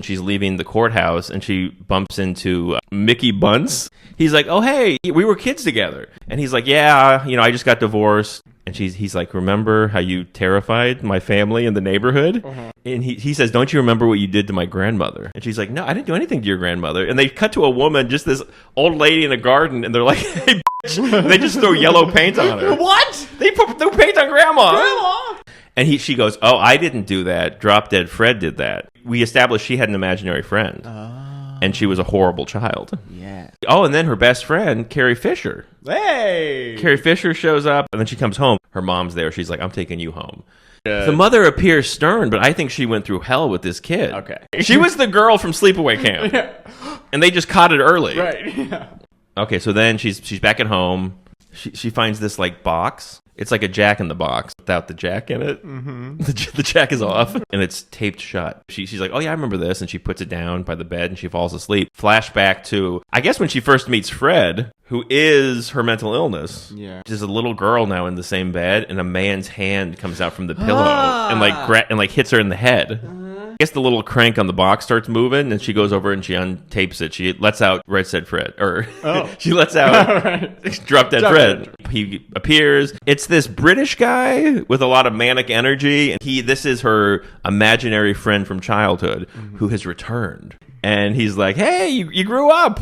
She's leaving the courthouse and she bumps into Mickey Bunce. He's like, oh, hey, we were kids together. And he's like, yeah, I just got divorced. And he's like, remember how you terrified my family and the neighborhood? Uh-huh. And he says, don't you remember what you did to my grandmother? And she's like, no, I didn't do anything to your grandmother. And they cut to a woman, just this old lady in a garden, and they're like, hey, bitch. And they just throw yellow paint on her. What? They put paint on Grandma. And she goes, oh, I didn't do that. Drop Dead Fred did that. We established she had an imaginary friend. And she was a horrible child. Yeah. Oh, and then her best friend, Carrie Fisher. Hey! Carrie Fisher shows up, and then she comes home. Her mom's there. She's like, I'm taking you home. The mother appears stern, but I think she went through hell with this kid. Okay. She was the girl from Sleepaway Camp. Yeah. And they just caught it early. Right, yeah. Okay, so then she's back at home. She finds this, like, box. It's like a jack in the box without the jack in it. Mm-hmm. The jack is off, and it's taped shut. She's like, oh, yeah, I remember this, and she puts it down by the bed, and she falls asleep. Flashback to, I guess, when she first meets Fred, who is her mental illness. Yeah. There's a little girl now in the same bed, and a man's hand comes out from the pillow and hits her in the head. I guess the little crank on the box starts moving, and she goes over and she untapes it. She lets out Red Said Fred. She lets out Drop Dead Fred. He appears. It's this British guy with a lot of manic energy, and this is her imaginary friend from childhood who has returned. And he's like, hey, you grew up.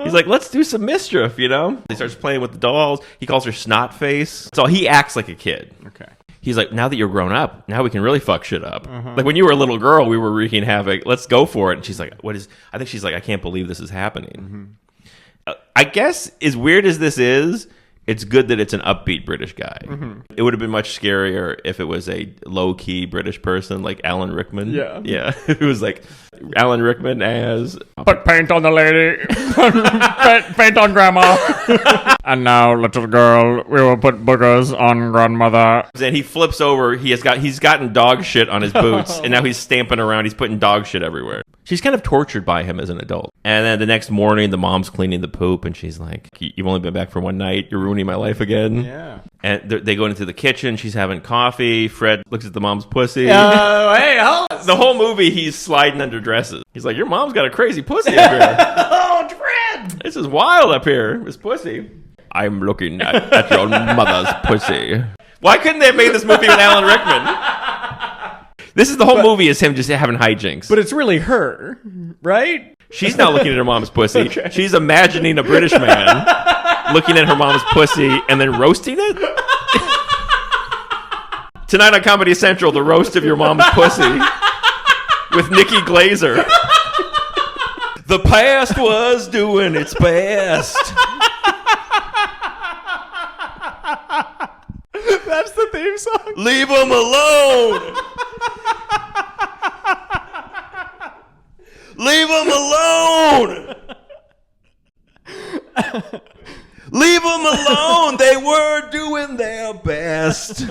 He's like, let's do some mischief, He starts playing with the dolls. He calls her Snot Face. So he acts like a kid. Okay. He's like, now that you're grown up, now we can really fuck shit up. Like when you were a little girl, we were wreaking havoc. Let's go for it. And she's like, I think she's like, I can't believe this is happening. I guess as weird as this is, it's good that it's an upbeat British guy. It would have been much scarier if it was a low-key British person like Alan Rickman. Yeah. It was like Alan Rickman as... Put paint on the lady. Paint on Grandma. And now, little girl, we will put boogers on Grandmother. And he flips over. He's gotten dog shit on his boots, and now he's stamping around. He's putting dog shit everywhere. She's kind of tortured by him as an adult. And then the next morning, the mom's cleaning the poop, and she's like, you've only been back for one night. You're ruining my life again. Yeah. And they go into the kitchen. She's having coffee. Fred looks at the mom's pussy. Hey, hold on. The whole movie, he's sliding under dresses. He's like, your mom's got a crazy pussy up here. Oh, Fred! This is wild up here. This pussy. I'm looking at your mother's pussy. Why couldn't they have made this movie with Alan Rickman? This is the whole movie is him just having hijinks. But it's really her, right? She's not looking at her mom's pussy. Okay. She's imagining a British man looking at her mom's pussy and then roasting it. Tonight on Comedy Central, the roast of your mom's pussy with Nikki Glazer. The past was doing its best. That's the theme song. Leave them alone. Leave them alone. Leave them alone. They were doing their best.